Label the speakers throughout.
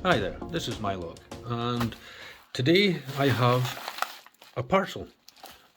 Speaker 1: Hi there, this is my log, and today I have a parcel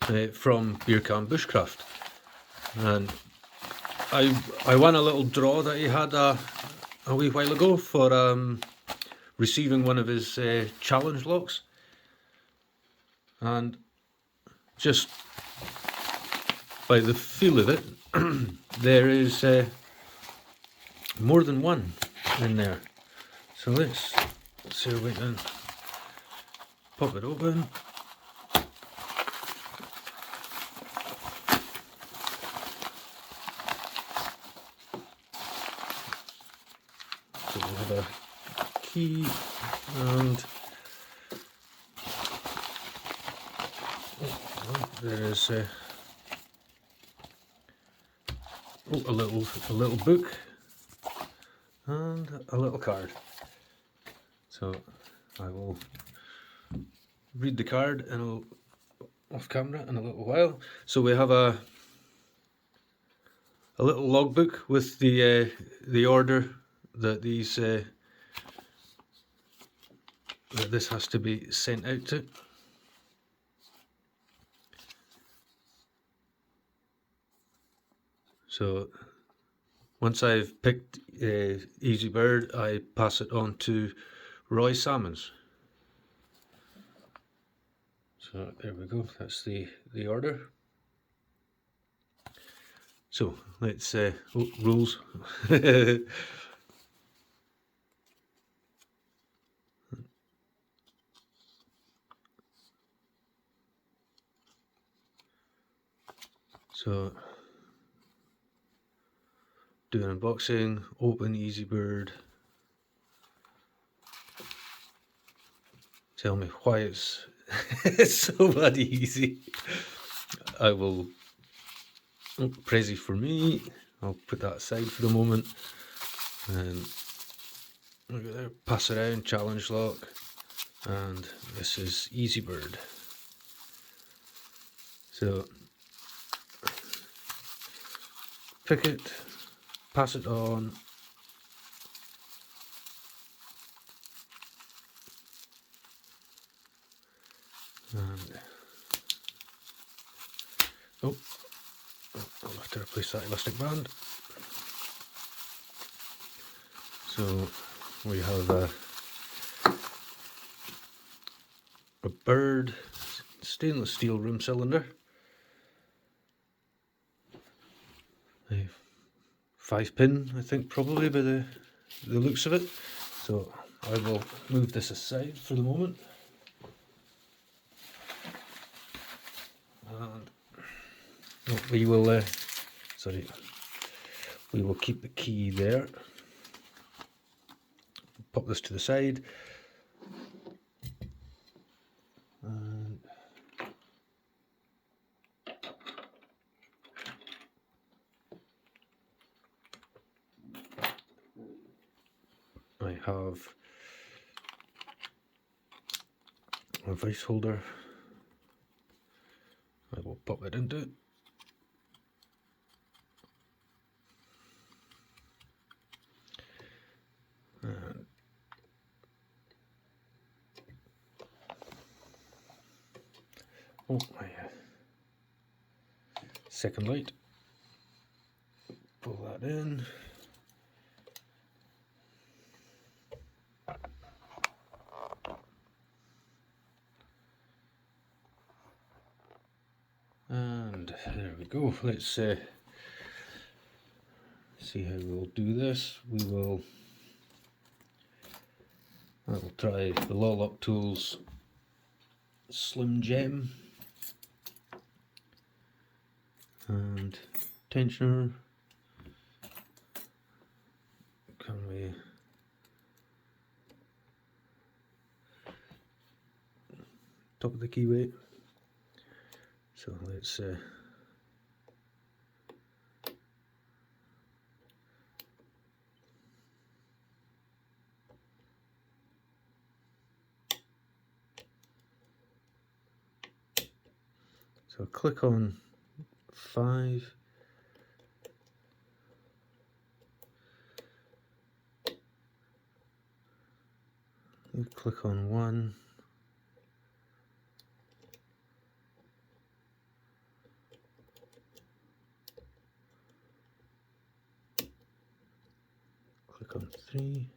Speaker 1: from Beercan Bushcraft, and I won a little draw that he had a wee while ago for receiving one of his challenge locks, and just by the feel of it, there is more than one in there. So let's see if we can pop it open. So we have a key and there is a little book and a little card. So I will read the card off camera in a little while. So we have a little logbook with the order that that this has to be sent out to. So once I've picked Easy Bird, I pass it on to Roy Sammons. So there we go, that's the order. So let's rules. So do an unboxing, open Easy Bird, tell me why it's so bloody easy. I will Prezi for me, I'll put that aside for the moment, and look at there, pass around, challenge lock, and this is Easy Bird. So pick it, pass it on, and I'll have to replace that elastic band. So we have a bird, stainless steel room cylinder, a 5-pin, I think, probably by the looks of it. So I will move this aside for the moment, and we will we will keep the key there. Pop this to the side, and I have a vice holder. I will pop it into it. And my second light. Pull that in. And there we go. Let's see how we'll do this. I will try the Lock Tools Slim Gem and tensioner. Can we top of the keyway? So let's so click on 5. We click on one. Click on 3.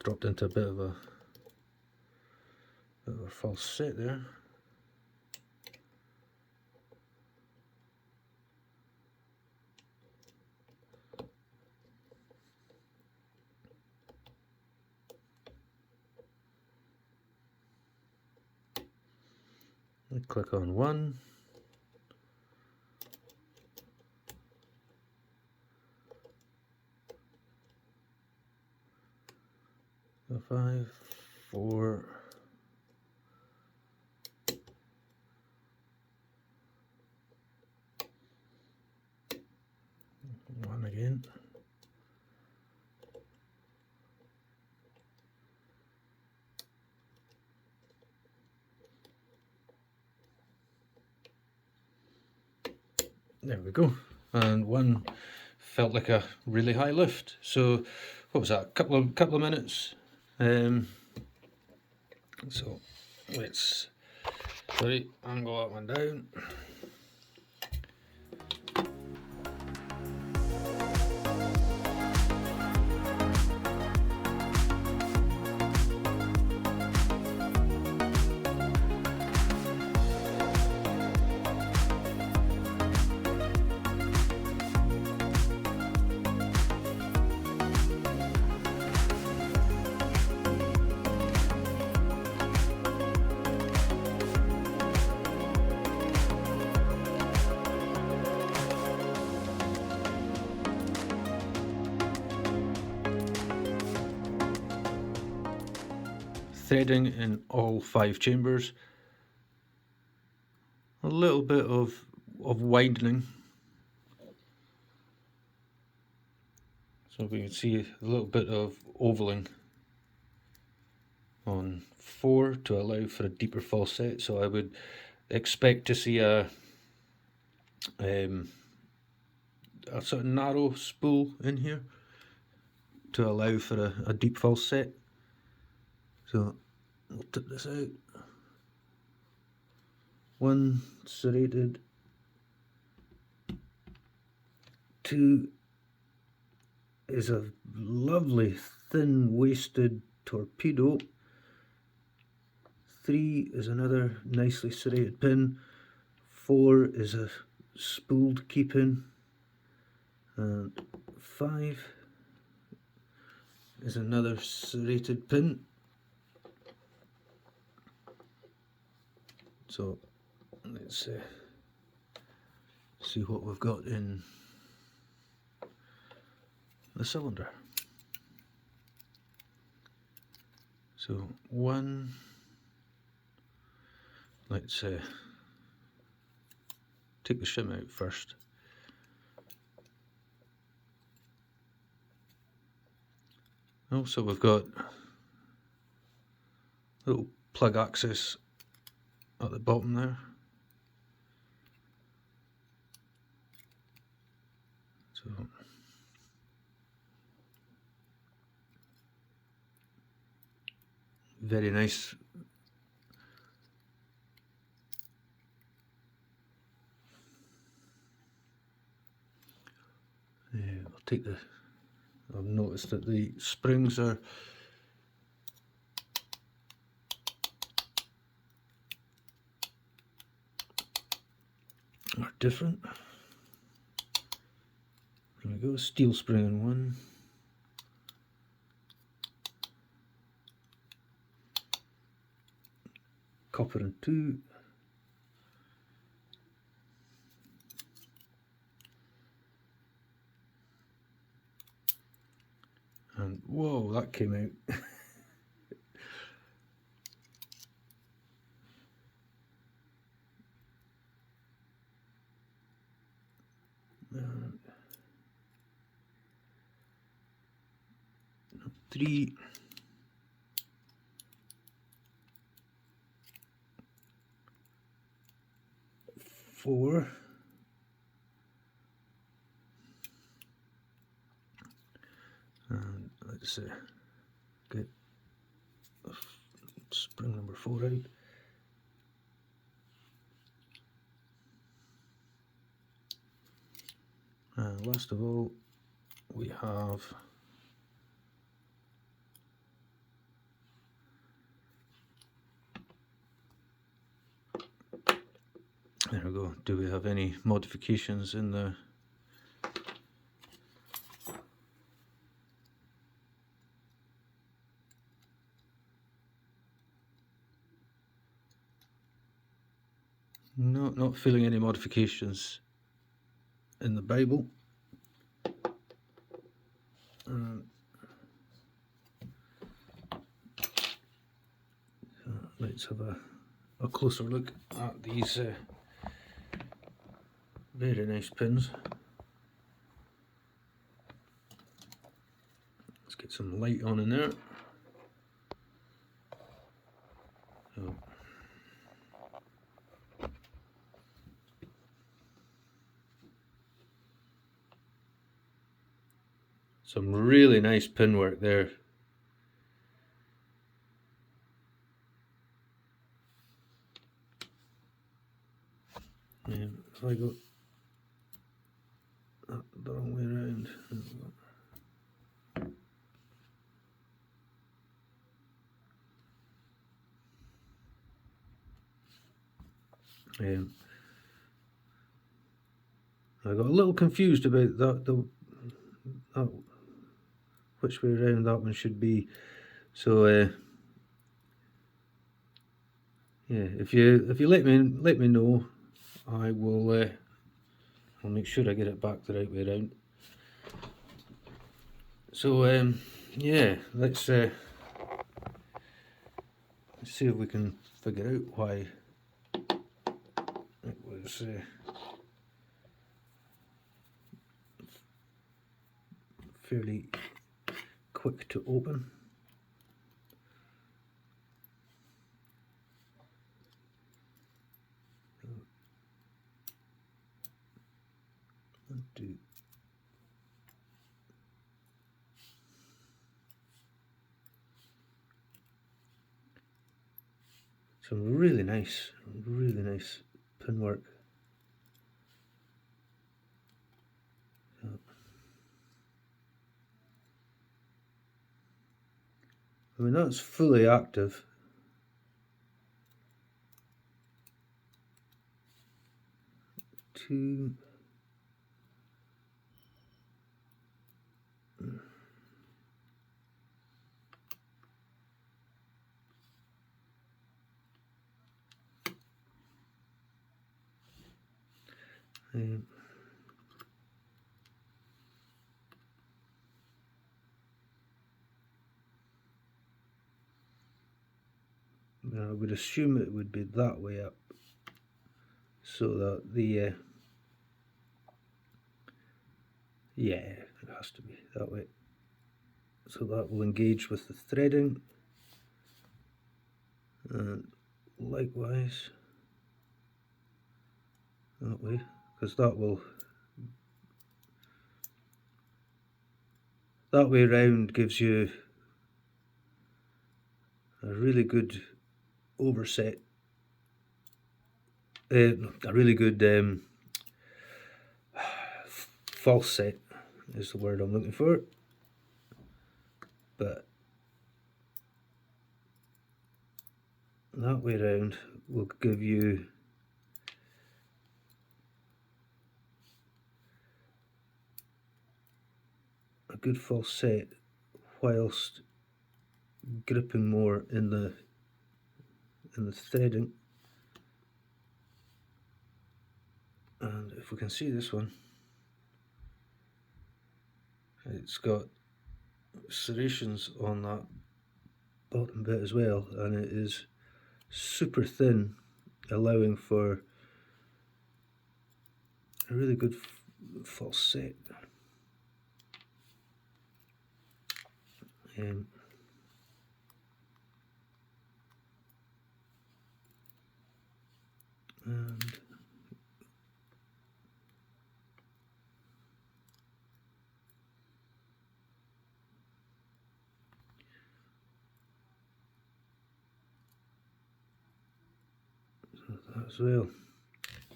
Speaker 1: Dropped into a bit of a false set there. And click on 1. So 5, 4. One again. There we go. And one felt like a really high lift. So what was that? A couple of minutes. So let's angle that one down. Threading in all 5 chambers. A little bit of widening. So we can see a little bit of ovaling on 4 to allow for a deeper falset. So I would expect to see a sort of narrow spool in here to allow for a deep falset. So we'll tip this out. 1 serrated, 2 is a lovely thin waisted torpedo. 3 is another nicely serrated pin. 4 is a spooled keeping, and 5 is another serrated pin. So let's see what we've got in the cylinder. So 1, let's take the shim out first. Also we've got little plug access at the bottom there. So very nice. I'll take the. I've noticed that the springs are different. There we go. Steel spring in 1. Copper in 2. And whoa, that came out. And 3. 4. Let's get spring number 4 out. And last of all, we have there we go. Do we have any modifications in the No, not feeling any modifications in the Bible. Let's have a closer look at these very nice pins. Let's get some light on in there. So, some really nice pin work there. If I go the wrong way around, I got a little confused about that, which way around that one should be. So yeah, if you let me know, I will. I'll make sure I get it back the right way around. So yeah, let's see if we can figure out why it was fairly quick to open. Some really nice pin work. I mean, that's fully active. I would assume it would be that way up, so that the yeah, it has to be that way, so that will engage with the threading, and likewise that way, because that way round gives you a really good overset, a really good false set is the word I'm looking for. But that way round will give you a good false set whilst gripping more in the threading. And if we can see this one, it's got serrations on that bottom bit as well, and it is super thin, allowing for a really good false set. And as well.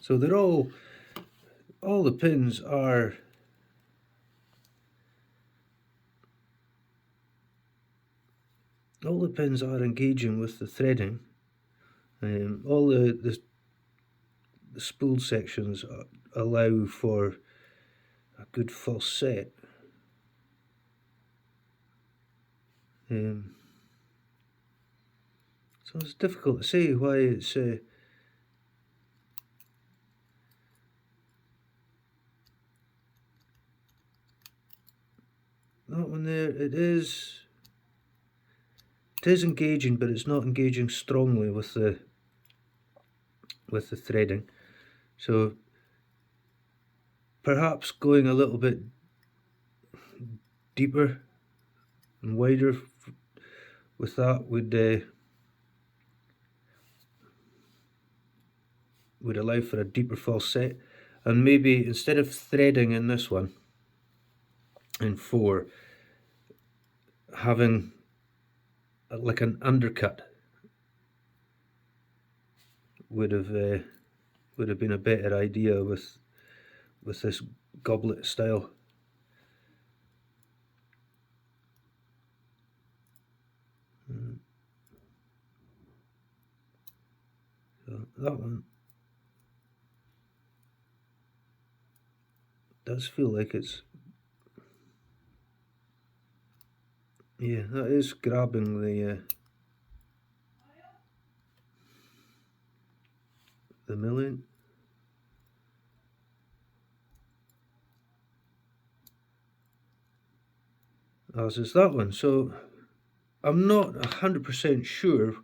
Speaker 1: So they're all the pins are engaging with the threading. All the spool sections allow for a good false set. So it's difficult to say why it's that one there. It is engaging, but it's not engaging strongly with the threading. So perhaps going a little bit deeper and wider with that would allow for a deeper false set, and maybe instead of threading in this one in 4, having like an undercut would have been a better idea with this goblet style. So that one does feel like it's, yeah, that is grabbing the milling. As is that one. So I'm not 100% sure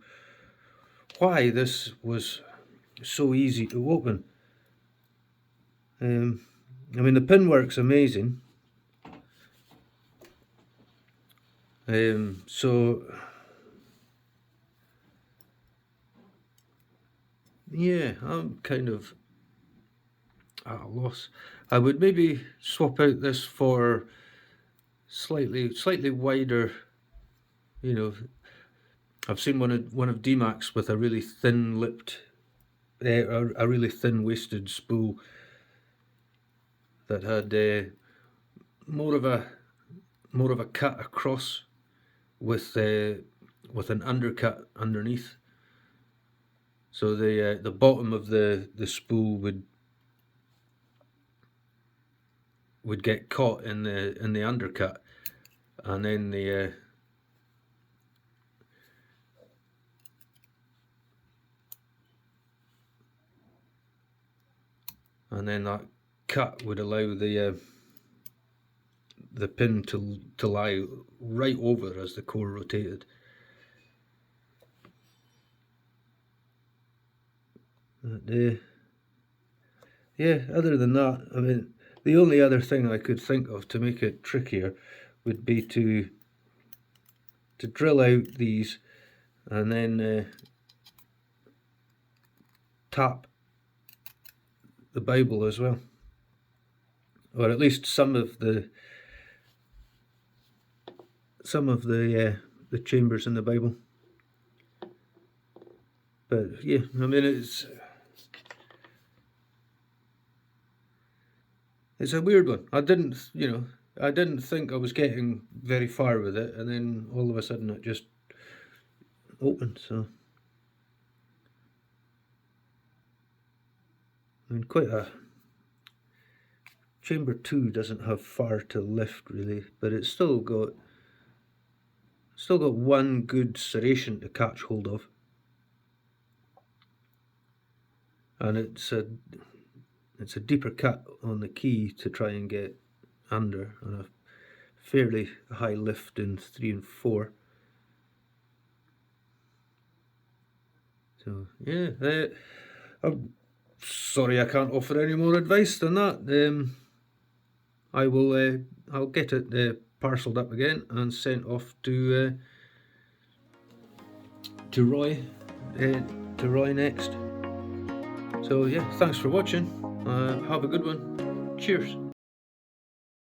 Speaker 1: why this was so easy to open. I mean, the pin work's amazing. So yeah, I'm kind of at a loss. I would maybe swap out this for slightly wider. You know, I've seen one of D-Mac's with a really thin lipped, a really thin waisted spool that had more of a cut across with an undercut underneath. So the bottom of the spool would get caught in the undercut, and then that cut would allow the pin to lie right over as the core rotated. But, yeah, other than that, I mean, the only other thing I could think of to make it trickier would be to drill out these and then tap the Bible as well, or at least some of the chambers in the Bible. But yeah, I mean, it's a weird one. I didn't think I was getting very far with it, and then all of a sudden it just opened. So I mean, quite a chamber 2 doesn't have far to lift really, but it's still got one good serration to catch hold of, and it's a deeper cut on the key to try and get under, and a fairly high lift in 3 and 4. So yeah, I'm sorry I can't offer any more advice than that. I'll get it parcelled up again and sent off to Roy next. So yeah, thanks for watching. Have a good one. Cheers.